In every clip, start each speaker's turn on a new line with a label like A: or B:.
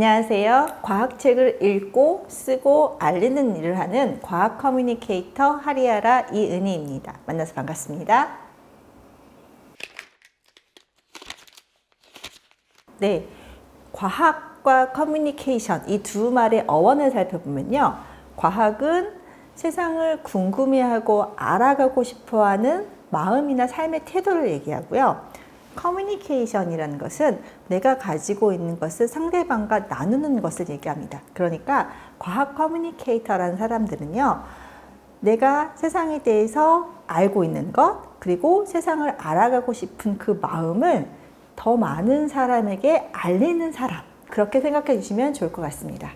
A: 안녕하세요. 과학책을 읽고 쓰고 알리는 일을 하는 과학 커뮤니케이터 하리아라 이은희입니다. 만나서 반갑습니다. 네, 과학과 커뮤니케이션 이 두 말의 어원을 살펴보면요. 과학은 세상을 궁금해하고 알아가고 싶어하는 마음이나 삶의 태도를 얘기하고요. 커뮤니케이션이라는 것은 내가 가지고 있는 것을 상대방과 나누는 것을 얘기합니다. 그러니까 과학 커뮤니케이터라는 사람들은요, 내가 세상에 대해서 알고 있는 것, 그리고 세상을 알아가고 싶은 그 마음을 더 많은 사람에게 알리는 사람, 그렇게 생각해 주시면 좋을 것 같습니다.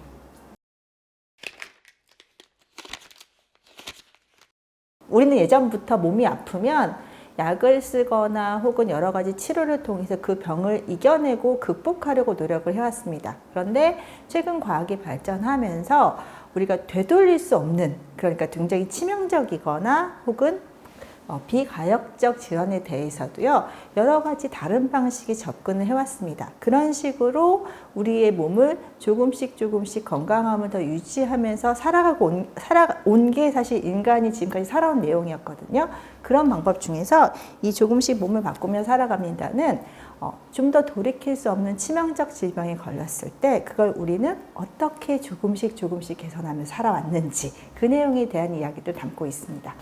A: 우리는 예전부터 몸이 아프면 약을 쓰거나 혹은 여러 가지 치료를 통해서 그 병을 이겨내고 극복하려고 노력을 해왔습니다. 그런데 최근 과학이 발전하면서 우리가 되돌릴 수 없는, 그러니까 굉장히 치명적이거나 혹은 비가역적 질환에 대해서도요, 여러 가지 다른 방식의 접근을 해왔습니다. 그런 식으로 우리의 몸을 조금씩 건강함을 더 유지하면서 살아온 게 사실 인간이 지금까지 살아온 내용이었거든요. 그런 방법 중에서 이 조금씩 몸을 바꾸며 살아갑니다는 좀 더 돌이킬 수 없는 치명적 질병에 걸렸을 때 그걸 우리는 어떻게 조금씩 개선하며 살아왔는지 그 내용에 대한 이야기를 담고 있습니다.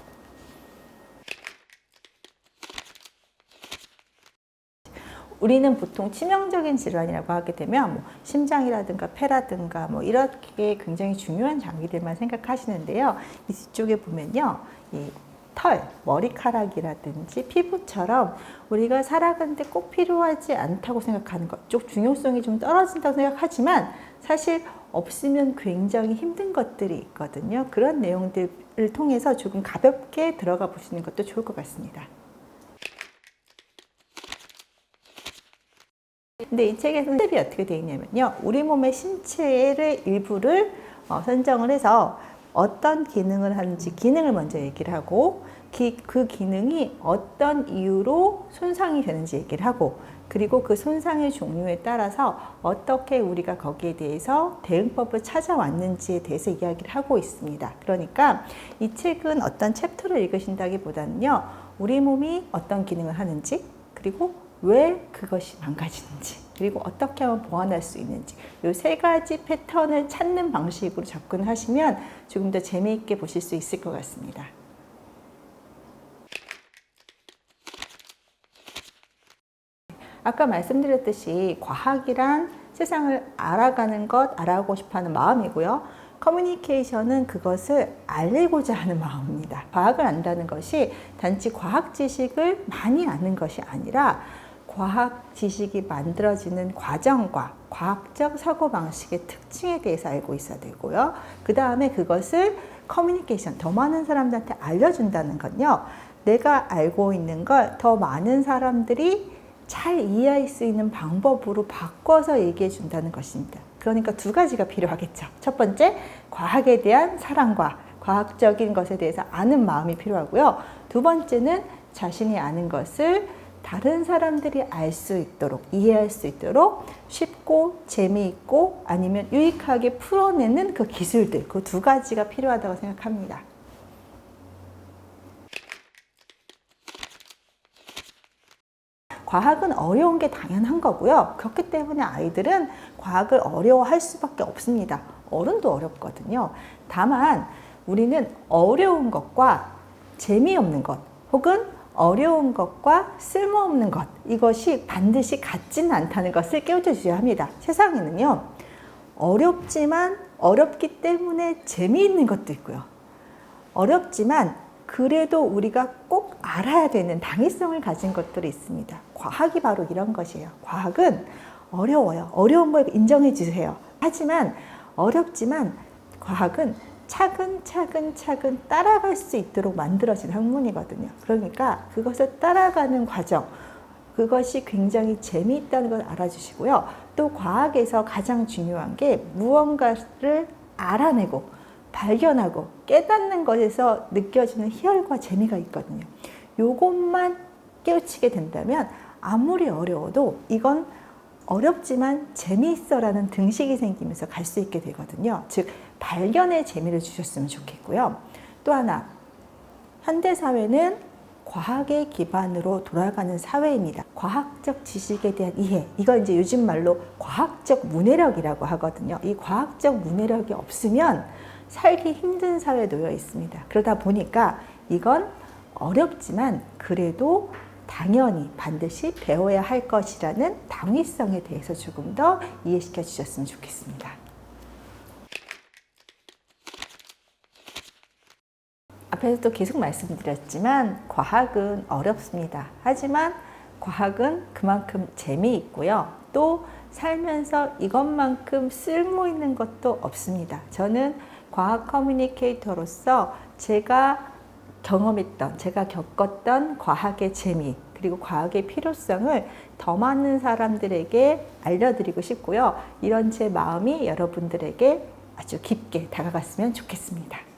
A: 우리는 보통 치명적인 질환이라고 하게 되면 심장이라든가 폐라든가 이렇게 굉장히 중요한 장기들만 생각하시는데요. 이쪽에 보면요, 이 털, 머리카락이라든지 피부처럼 우리가 살아가는데 꼭 필요하지 않다고 생각하는 것, 쪽 중요성이 좀 떨어진다고 생각하지만 사실 없으면 굉장히 힘든 것들이 있거든요. 그런 내용들을 통해서 조금 가볍게 들어가 보시는 것도 좋을 것 같습니다. 근데 이 책에서 스텝이 어떻게 되어 있냐면요, 우리 몸의 신체의 일부를 선정을 해서 어떤 기능을 하는지 기능을 먼저 얘기를 하고 그 기능이 어떤 이유로 손상이 되는지 얘기를 하고, 그리고 그 손상의 종류에 따라서 어떻게 우리가 거기에 대해서 대응법을 찾아왔는지에 대해서 이야기를 하고 있습니다. 그러니까 이 책은 어떤 챕터를 읽으신다기보다는요, 우리 몸이 어떤 기능을 하는지, 그리고 왜 그것이 망가지는지, 그리고 어떻게 하면 보완할 수 있는지, 이 세 가지 패턴을 찾는 방식으로 접근을 하시면 조금 더 재미있게 보실 수 있을 것 같습니다. 아까 말씀드렸듯이 과학이란 세상을 알아가는 것, 알아가고 싶어하는 마음이고요. 커뮤니케이션은 그것을 알리고자 하는 마음입니다. 과학을 안다는 것이 단지 과학 지식을 많이 아는 것이 아니라 과학 지식이 만들어지는 과정과 과학적 사고방식의 특징에 대해서 알고 있어야 되고요. 그 다음에 그것을 커뮤니케이션, 더 많은 사람들한테 알려준다는 건요, 내가 알고 있는 걸 더 많은 사람들이 잘 이해할 수 있는 방법으로 바꿔서 얘기해 준다는 것입니다. 그러니까 두 가지가 필요하겠죠. 첫 번째, 과학에 대한 사랑과 과학적인 것에 대해서 아는 마음이 필요하고요. 두 번째는 자신이 아는 것을 다른 사람들이 알 수 있도록, 이해할 수 있도록 쉽고 재미있고 아니면 유익하게 풀어내는 그 기술들, 그 두 가지가 필요하다고 생각합니다. 과학은 어려운 게 당연한 거고요. 그렇기 때문에 아이들은 과학을 어려워할 수밖에 없습니다. 어른도 어렵거든요. 다만 우리는 어려운 것과 재미없는 것, 혹은 어려운 것과 쓸모없는 것, 이것이 반드시 같지는 않다는 것을 깨우쳐 주셔야 합니다. 세상에는요, 어렵지만 어렵기 때문에 재미있는 것도 있고요, 어렵지만 그래도 우리가 꼭 알아야 되는 당위성을 가진 것들이 있습니다. 과학이 바로 이런 것이에요. 과학은 어려워요. 어려운 걸 인정해 주세요. 하지만 어렵지만 과학은 차근차근 따라갈 수 있도록 만들어진 학문이거든요. 그러니까 그것을 따라가는 과정, 그것이 굉장히 재미있다는 걸 알아주시고요. 또 과학에서 가장 중요한 게 무언가를 알아내고 발견하고 깨닫는 것에서 느껴지는 희열과 재미가 있거든요. 요것만 깨우치게 된다면 아무리 어려워도 이건 어렵지만 재미있어라는 등식이 생기면서 갈 수 있게 되거든요. 즉 발견의 재미를 주셨으면 좋겠고요. 또 하나, 현대사회는 과학의 기반으로 돌아가는 사회입니다. 과학적 지식에 대한 이해, 이걸 이제 요즘 말로 과학적 문해력이라고 하거든요. 이 과학적 문해력이 없으면 살기 힘든 사회에 놓여 있습니다. 그러다 보니까 이건 어렵지만 그래도 당연히 반드시 배워야 할 것이라는 당위성에 대해서 조금 더 이해시켜 주셨으면 좋겠습니다. 앞에서도 계속 말씀드렸지만 과학은 어렵습니다. 하지만 과학은 그만큼 재미있고요. 또 살면서 이것만큼 쓸모 있는 것도 없습니다. 저는 과학 커뮤니케이터로서 제가 경험했던, 제가 겪었던 과학의 재미, 그리고 과학의 필요성을 더 많은 사람들에게 알려드리고 싶고요. 이런 제 마음이 여러분들에게 아주 깊게 다가갔으면 좋겠습니다.